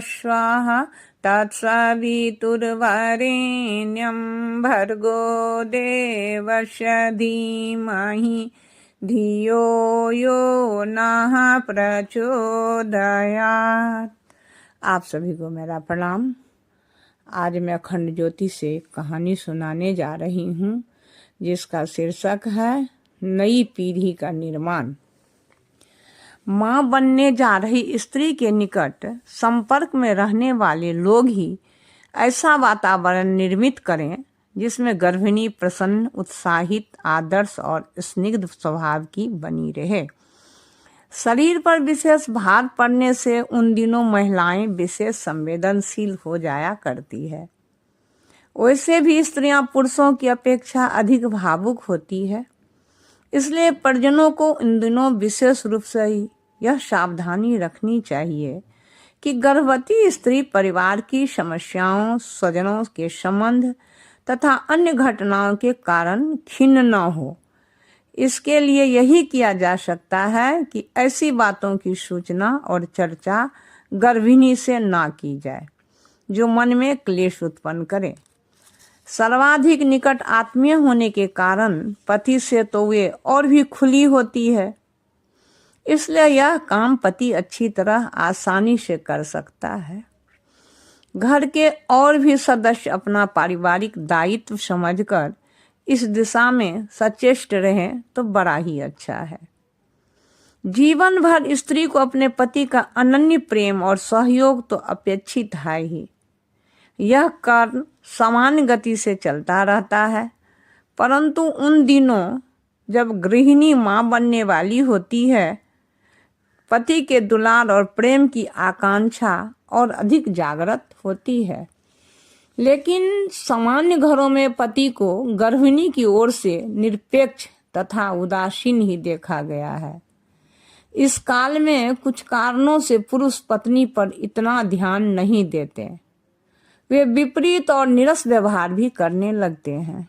स्वाहा तत्सवितुर्वरेण्यं भर्गो देवस्य धीमहि धियो यो नः प्रचोदयात्। आप सभी को मेरा प्रणाम। आज मैं अखंड ज्योति से कहानी सुनाने जा रही हूँ, जिसका शीर्षक है नई पीढ़ी का निर्माण। माँ बनने जा रही स्त्री के निकट संपर्क में रहने वाले लोग ही ऐसा वातावरण निर्मित करें जिसमें गर्भिणी प्रसन्न, उत्साहित, आदर्श और स्निग्ध स्वभाव की बनी रहे। शरीर पर विशेष भार पड़ने से उन दिनों महिलाएं विशेष संवेदनशील हो जाया करती है। वैसे भी स्त्रियां पुरुषों की अपेक्षा अधिक भावुक होती है। इसलिए परिजनों को इन दिनों विशेष रूप से यह सावधानी रखनी चाहिए कि गर्भवती स्त्री परिवार की समस्याओं, स्वजनों के संबंध तथा अन्य घटनाओं के कारण खिन्न न हो। इसके लिए यही किया जा सकता है कि ऐसी बातों की सूचना और चर्चा गर्भिणी से ना की जाए जो मन में क्लेश उत्पन्न करे। सर्वाधिक निकट आत्मीय होने के कारण पति से तो वे और भी खुली होती है। इसलिए यह काम पति अच्छी तरह आसानी से कर सकता है। घर के और भी सदस्य अपना पारिवारिक दायित्व समझकर इस दिशा में सचेष्ट रहें तो बड़ा ही अच्छा है। जीवन भर स्त्री को अपने पति का अनन्य प्रेम और सहयोग तो अपेक्षित है ही। यह कर्म समान गति से चलता रहता है, परंतु उन दिनों जब गृहिणी मां बनने वाली होती है, पति के दुलार और प्रेम की आकांक्षा और अधिक जागृत होती है। लेकिन सामान्य घरों में पति को गर्भिणी की ओर से निरपेक्ष तथा उदासीन ही देखा गया है। इस काल में कुछ कारणों से पुरुष पत्नी पर इतना ध्यान नहीं देते। वे विपरीत और निरस व्यवहार भी करने लगते हैं।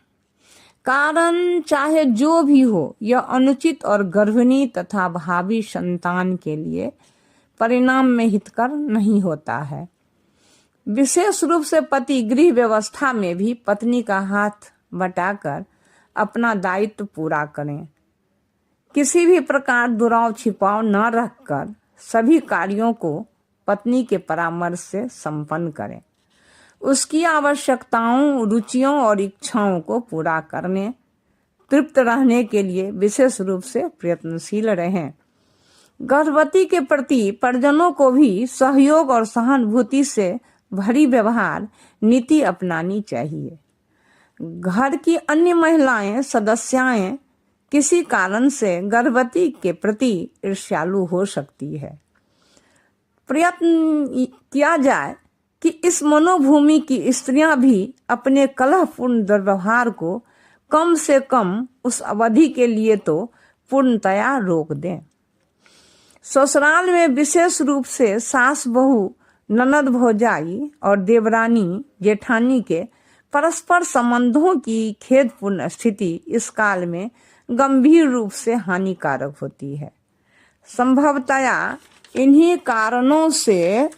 कारण चाहे जो भी हो, यह अनुचित और गर्भिणी तथा भावी संतान के लिए परिणाम में हितकर नहीं होता है। विशेष रूप से पति गृह व्यवस्था में भी पत्नी का हाथ बटाकर अपना दायित्व पूरा करें। किसी भी प्रकार दुराव छिपाव न रखकर सभी कार्यों को पत्नी के परामर्श से संपन्न करें। उसकी आवश्यकताओं, रुचियों और इच्छाओं को पूरा करने, तृप्त रहने के लिए विशेष रूप से प्रयत्नशील रहें। गर्भवती के प्रति परिजनों को भी सहयोग और सहानुभूति से भरी व्यवहार नीति अपनानी चाहिए। घर की अन्य महिलाएं, सदस्याएं किसी कारण से गर्भवती के प्रति ईर्ष्यालु हो सकती है। प्रयत्न किया जाए कि इस मनोभूमि की स्त्रियां भी अपने कलहपूर्ण दुर्व्यवहार को कम से कम उस अवधि के लिए तो पूर्णतया रोक दें। ससुराल में विशेष रूप से सास बहू, ननद भौजाई और देवरानी जेठानी के परस्पर संबंधों की खेदपूर्ण स्थिति इस काल में गंभीर रूप से हानिकारक होती है। संभवतया इन्हीं कारणों से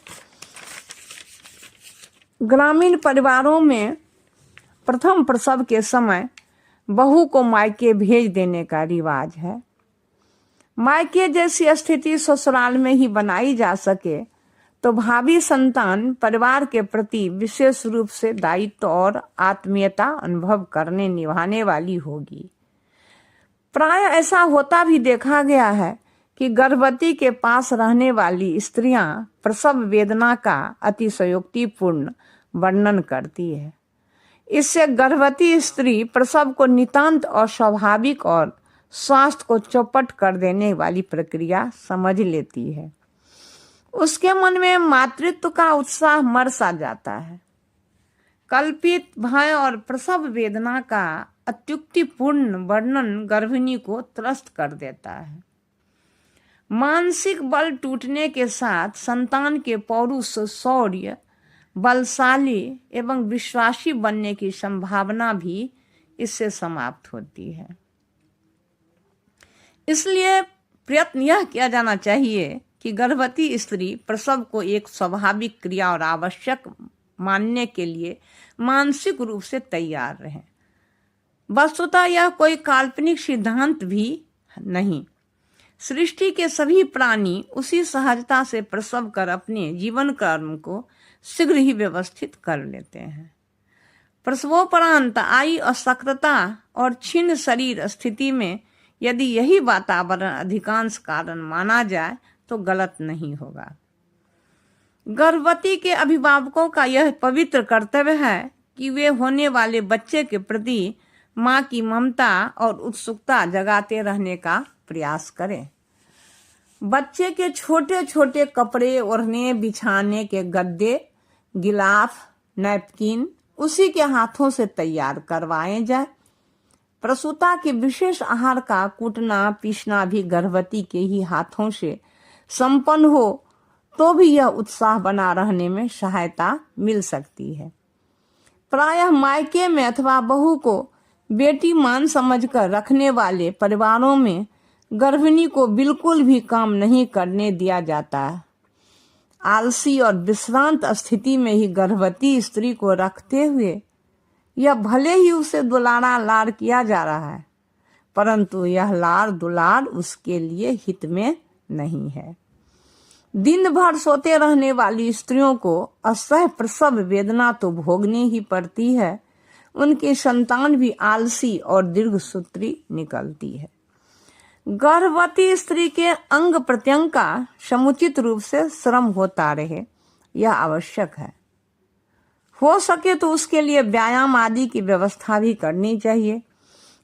ग्रामीण परिवारों में प्रथम प्रसव के समय बहू को मायके भेज देने का रिवाज है। मायके जैसी स्थिति ससुराल में ही बनाई जा सके तो भावी संतान परिवार के प्रति विशेष रूप से दायित्व और आत्मीयता अनुभव करने निभाने वाली होगी। प्राय ऐसा होता भी देखा गया है कि गर्भवती के पास रहने वाली स्त्रियां प्रसव वेदना का अतिशयोक्तिपूर्ण वर्णन करती है। इससे गर्भवती स्त्री प्रसव को नितांत अस्वाभाविक और स्वास्थ्य को चौपट कर देने वाली प्रक्रिया समझ लेती है। उसके मन में मातृत्व का उत्साह मर सा जाता है। कल्पित भय और प्रसव वेदना का अत्युक्तिपूर्ण वर्णन गर्भिणी को त्रस्त कर देता है। मानसिक बल टूटने के साथ संतान के पौरुष, शौर्य, बलशाली एवं विश्वासी बनने की संभावना भी इससे समाप्त होती है। इसलिए प्रयत्न यह किया जाना चाहिए कि गर्भवती स्त्री प्रसव को एक स्वाभाविक क्रिया और आवश्यक मानने के लिए मानसिक रूप से तैयार रहे। वस्तुतः यह कोई काल्पनिक सिद्धांत भी नहीं। सृष्टि के सभी प्राणी उसी सहजता से प्रसव कर अपने जीवन कर्म को शीघ्र ही व्यवस्थित कर लेते हैं। प्रसवोपरांत आई अशक्तता और क्षीण शरीर स्थिति में यदि यही वातावरण अधिकांश कारण माना जाए तो गलत नहीं होगा। गर्भवती के अभिभावकों का यह पवित्र कर्तव्य है कि वे होने वाले बच्चे के प्रति माँ की ममता और उत्सुकता जगाते रहने का प्रयास करें। बच्चे के छोटे छोटे कपड़े, ओढ़ने बिछाने के गद्दे, गिलाफ, नैपकिन उसी के हाथों से तैयार करवाए जाए। प्रसूता के विशेष आहार का कूटना पीसना भी गर्भवती के ही हाथों से संपन्न हो तो भी यह उत्साह बना रहने में सहायता मिल सकती है। प्रायः मायके में अथवा बहू को बेटी मान समझकर रखने वाले परिवारों में गर्भिणी को बिल्कुल भी काम नहीं करने दिया जाता है। आलसी और विश्रांत स्थिति में ही गर्भवती स्त्री को रखते हुए यह भले ही उसे दुलारा लाड़ किया जा रहा है, परंतु यह लाड़ दुलार उसके लिए हित में नहीं है। दिन भर सोते रहने वाली स्त्रियों को असह्य प्रसव वेदना तो भोगनी ही पड़ती है, उनकी संतान भी आलसी और दीर्घसूत्री निकलती है। गर्भवती स्त्री के अंग प्रत्यंग का समुचित रूप से श्रम होता रहे, यह आवश्यक है। हो सके तो उसके लिए व्यायाम आदि की व्यवस्था भी करनी चाहिए।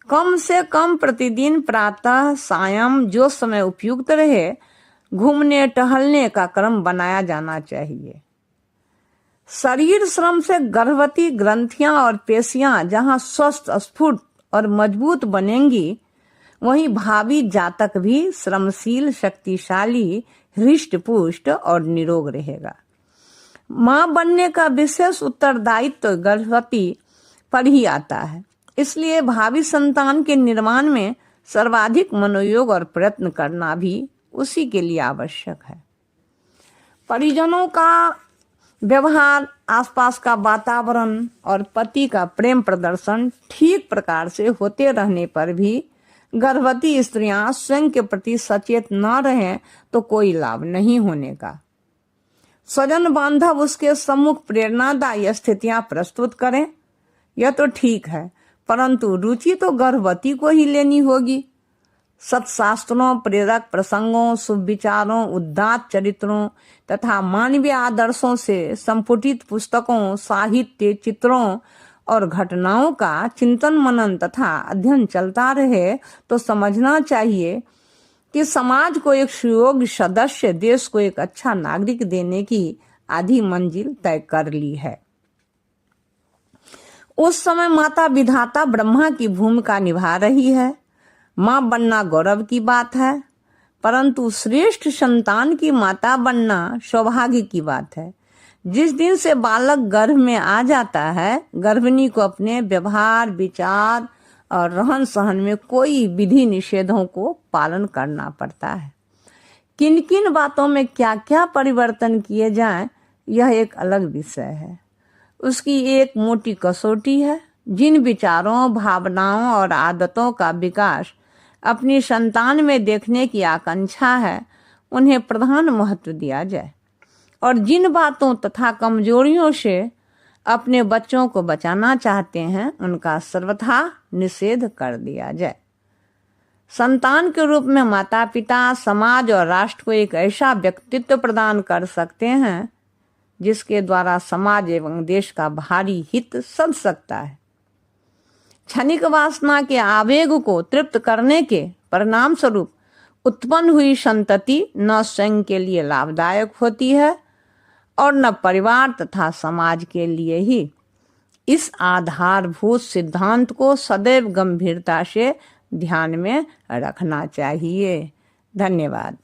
कम से कम प्रतिदिन प्रातः सायं जो समय उपयुक्त रहे घूमने टहलने का क्रम बनाया जाना चाहिए। शरीर श्रम से गर्भवती ग्रंथियां और पेशियां जहां स्वस्थ स्फुट और मजबूत बनेंगी, वहीं भावी जातक भी श्रमशील, शक्तिशाली, हृष्ट पुष्ट और निरोग रहेगा। मां बनने का विशेष उत्तरदायित्व गर्भवती पर ही आता है, इसलिए भावी संतान के निर्माण में सर्वाधिक मनोयोग और प्रयत्न करना भी उसी के लिए आवश्यक है। परिजनों का व्यवहार, आसपास का वातावरण और पति का प्रेम प्रदर्शन ठीक प्रकार से होते रहने पर भी गर्भवती स्त्रियां स्वयं के प्रति सचेत न रहें तो कोई लाभ नहीं होने का। स्वजन बांधव उसके सम्मुख प्रेरणादायी स्थितियां प्रस्तुत करें, यह तो ठीक है, परंतु रुचि तो गर्भवती को ही लेनी होगी। सत्शास्त्रों, प्रेरक प्रसंगों, शुभ विचारों, उदात्त चरित्रों तथा मानवीय आदर्शों से संपुटित पुस्तकों, साहित्य, चित्रों और घटनाओं का चिंतन मनन तथा अध्ययन चलता रहे तो समझना चाहिए कि समाज को एक सुयोग्य सदस्य, देश को एक अच्छा नागरिक देने की आधी मंजिल तय कर ली है। उस समय माता विधाता ब्रह्मा की भूमिका निभा रही है। मां बनना गौरव की बात है, परंतु श्रेष्ठ संतान की माता बनना सौभाग्य की बात है। जिस दिन से बालक गर्भ में आ जाता है, गर्भिणी को अपने व्यवहार, विचार और रहन सहन में कोई विधि निषेधों को पालन करना पड़ता है। किन किन बातों में क्या क्या परिवर्तन किए जाएं, यह एक अलग विषय है। उसकी एक मोटी कसौटी है। जिन विचारों, भावनाओं और आदतों का विकास अपनी संतान में देखने की आकांक्षा है, उन्हें प्रधान महत्व दिया जाए और जिन बातों तथा कमजोरियों से अपने बच्चों को बचाना चाहते हैं, उनका सर्वथा निषेध कर दिया जाए। संतान के रूप में माता पिता समाज और राष्ट्र को एक ऐसा व्यक्तित्व प्रदान कर सकते हैं जिसके द्वारा समाज एवं देश का भारी हित सध सकता है। क्षणिक वासना के आवेग को तृप्त करने के परिणाम स्वरूप उत्पन्न हुई संतति न स्वयं के लिए लाभदायक होती है और न परिवार तथा समाज के लिए ही। इस आधारभूत सिद्धांत को सदैव गंभीरता से ध्यान में रखना चाहिए। धन्यवाद।